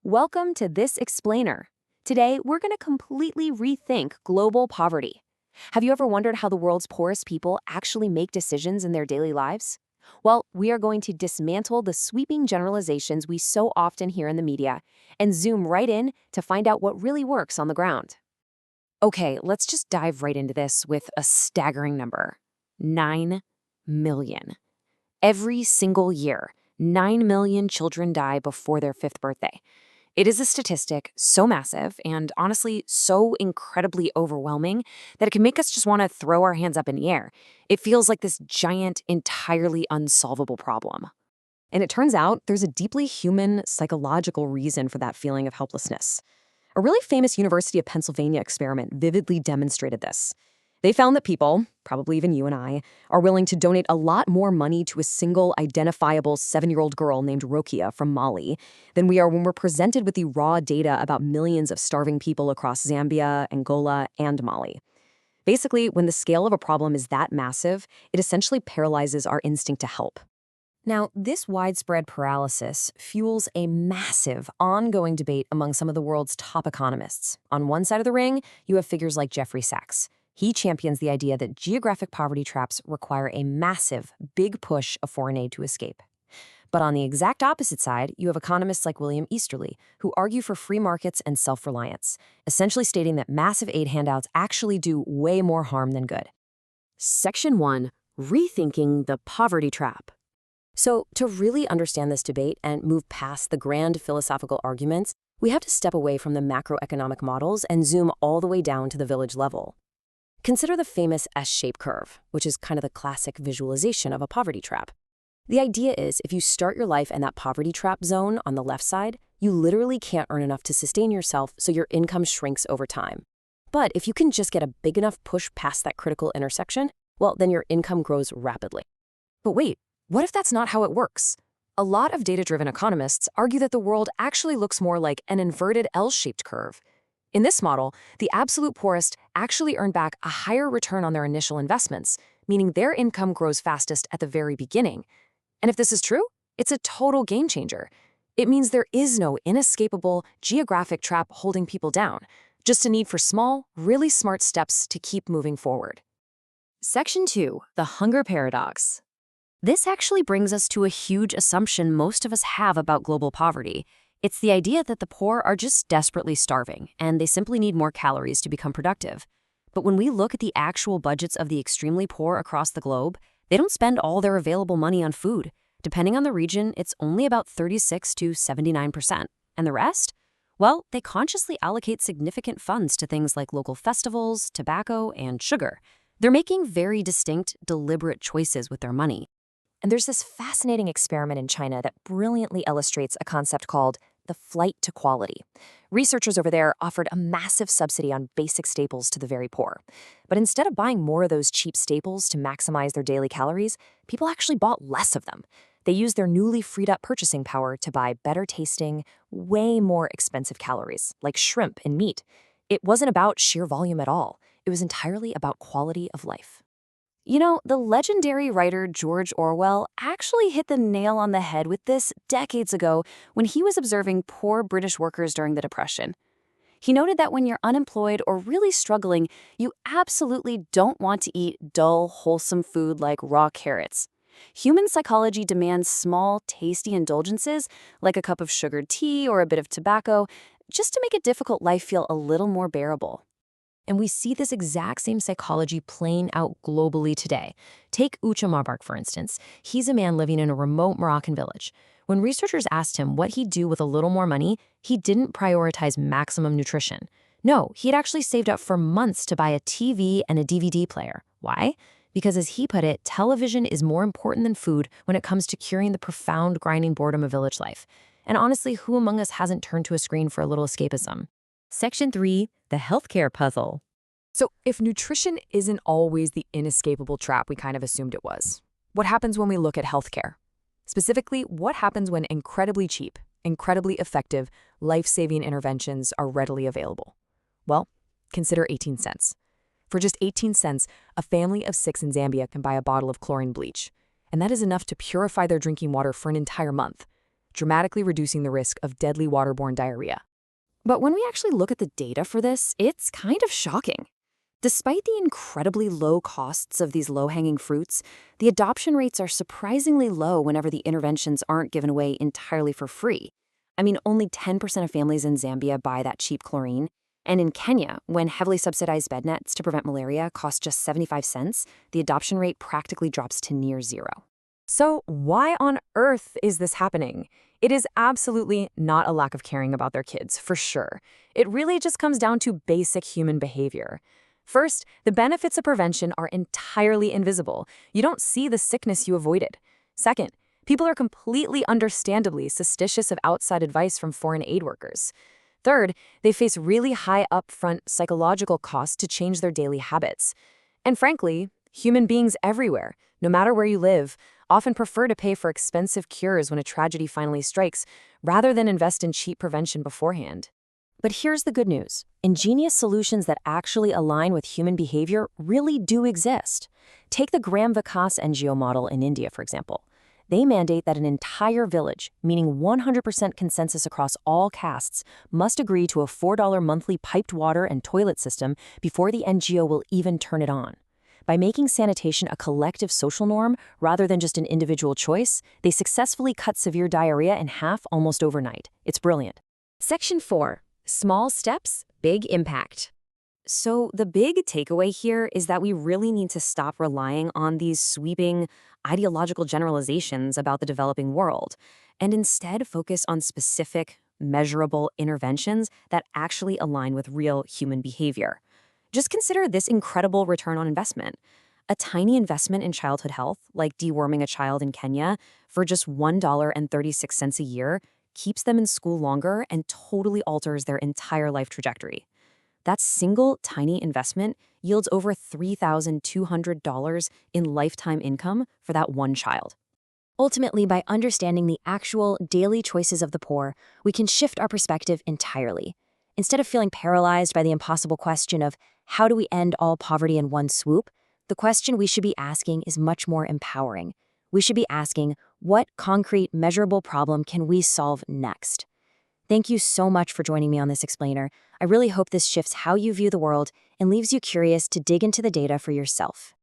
Welcome to This Explainer. Today, we're going to completely rethink global poverty. Have you ever wondered how the world's poorest people actually make decisions in their daily lives? Well, we are going to dismantle the sweeping generalizations we so often hear in the media and zoom right in to find out what really works on the ground. Okay, let's just dive right into this with a staggering number: 9 million. Every single year, 9 million children die before their fifth birthday. It is a statistic so massive and honestly so incredibly overwhelming that it can make us just want to throw our hands up in the air. It feels like this giant, entirely unsolvable problem. And it turns out there's a deeply human, psychological reason for that feeling of helplessness. A really famous University of Pennsylvania experiment vividly demonstrated this. They found that people, probably even you and I, are willing to donate a lot more money to a single identifiable 7-year-old girl named Rokia from Mali than we are when we're presented with the raw data about millions of starving people across Zambia, Angola, and Mali. Basically, when the scale of a problem is that massive, it essentially paralyzes our instinct to help. Now, this widespread paralysis fuels a massive, ongoing debate among some of the world's top economists. On one side of the ring, you have figures like Jeffrey Sachs. He champions the idea that geographic poverty traps require a massive, big push of foreign aid to escape. But on the exact opposite side, you have economists like William Easterly, who argue for free markets and self-reliance, essentially stating that massive aid handouts actually do way more harm than good. Section 1. Rethinking the poverty trap. So, to really understand this debate and move past the grand philosophical arguments, we have to step away from the macroeconomic models and zoom all the way down to the village level. Consider the famous S-shaped curve, which is kind of the classic visualization of a poverty trap. The idea is if you start your life in that poverty trap zone on the left side, you literally can't earn enough to sustain yourself, so your income shrinks over time. But if you can just get a big enough push past that critical intersection, well, then your income grows rapidly. But wait, what if that's not how it works? A lot of data-driven economists argue that the world actually looks more like an inverted L-shaped curve. In this model, the absolute poorest actually earn back a higher return on their initial investments, meaning their income grows fastest at the very beginning. And if this is true, it's a total game changer. It means there is no inescapable geographic trap holding people down, just a need for small, really smart steps to keep moving forward. Section 2. The Hunger Paradox. This actually brings us to a huge assumption most of us have about global poverty. It's the idea that the poor are just desperately starving, and they simply need more calories to become productive. But when we look at the actual budgets of the extremely poor across the globe, they don't spend all their available money on food. Depending on the region, it's only about 36 to 79%. And the rest? Well, they consciously allocate significant funds to things like local festivals, tobacco, and sugar. They're making very distinct, deliberate choices with their money. And there's this fascinating experiment in China that brilliantly illustrates a concept called the flight to quality. Researchers over there offered a massive subsidy on basic staples to the very poor. But instead of buying more of those cheap staples to maximize their daily calories, people actually bought less of them. They used their newly freed up purchasing power to buy better tasting, way more expensive calories, like shrimp and meat. It wasn't about sheer volume at all. It was entirely about quality of life. You know, the legendary writer George Orwell actually hit the nail on the head with this decades ago when he was observing poor British workers during the Depression. He noted that when you're unemployed or really struggling, you absolutely don't want to eat dull, wholesome food like raw carrots. Human psychology demands small, tasty indulgences, like a cup of sugared tea or a bit of tobacco, just to make a difficult life feel a little more bearable. And we see this exact same psychology playing out globally today. Take Ucha Marbark, for instance. He's a man living in a remote Moroccan village. When researchers asked him what he'd do with a little more money, he didn't prioritize maximum nutrition. No, he had actually saved up for months to buy a TV and a DVD player. Why? Because as he put it, television is more important than food when it comes to curing the profound grinding boredom of village life. And honestly, who among us hasn't turned to a screen for a little escapism? Section 3. The Healthcare Puzzle. So if nutrition isn't always the inescapable trap we kind of assumed it was, what happens when we look at healthcare? Specifically, what happens when incredibly cheap, incredibly effective, life-saving interventions are readily available? Well, consider 18 cents. For just 18 cents, a family of 6 in Zambia can buy a bottle of chlorine bleach, and that is enough to purify their drinking water for an entire month. dramatically reducing the risk of deadly waterborne diarrhea. But when we actually look at the data for this, it's kind of shocking. Despite the incredibly low costs of these low-hanging fruits, the adoption rates are surprisingly low whenever the interventions aren't given away entirely for free. I mean, only 10% of families in Zambia buy that cheap chlorine. And in Kenya, when heavily subsidized bed nets to prevent malaria cost just 75 cents, the adoption rate practically drops to near zero. So why on earth is this happening? It is absolutely not a lack of caring about their kids, for sure. It really just comes down to basic human behavior. First, the benefits of prevention are entirely invisible. You don't see the sickness you avoided. Second, people are completely understandably suspicious of outside advice from foreign aid workers. Third, they face really high upfront psychological costs to change their daily habits. And frankly, human beings everywhere, no matter where you live, often prefer to pay for expensive cures when a tragedy finally strikes, rather than invest in cheap prevention beforehand. But here's the good news. Ingenious solutions that actually align with human behavior really do exist. Take the Gram Vikas NGO model in India, for example. They mandate that an entire village, meaning 100% consensus across all castes, must agree to a $4 monthly piped water and toilet system before the NGO will even turn it on. By making sanitation a collective social norm rather than just an individual choice, they successfully cut severe diarrhea in half almost overnight. It's brilliant. Section 4. Small steps, big impact. So the big takeaway here is that we really need to stop relying on these sweeping ideological generalizations about the developing world and instead focus on specific, measurable interventions that actually align with real human behavior. Just consider this incredible return on investment. A tiny investment in childhood health, like deworming a child in Kenya for just $1.36 a year, keeps them in school longer and totally alters their entire life trajectory. That single tiny investment yields over $3,200 in lifetime income for that one child. Ultimately, by understanding the actual daily choices of the poor, we can shift our perspective entirely. Instead of feeling paralyzed by the impossible question of how do we end all poverty in one swoop, the question we should be asking is much more empowering. We should be asking, what concrete, measurable problem can we solve next? Thank you so much for joining me on this explainer. I really hope this shifts how you view the world and leaves you curious to dig into the data for yourself.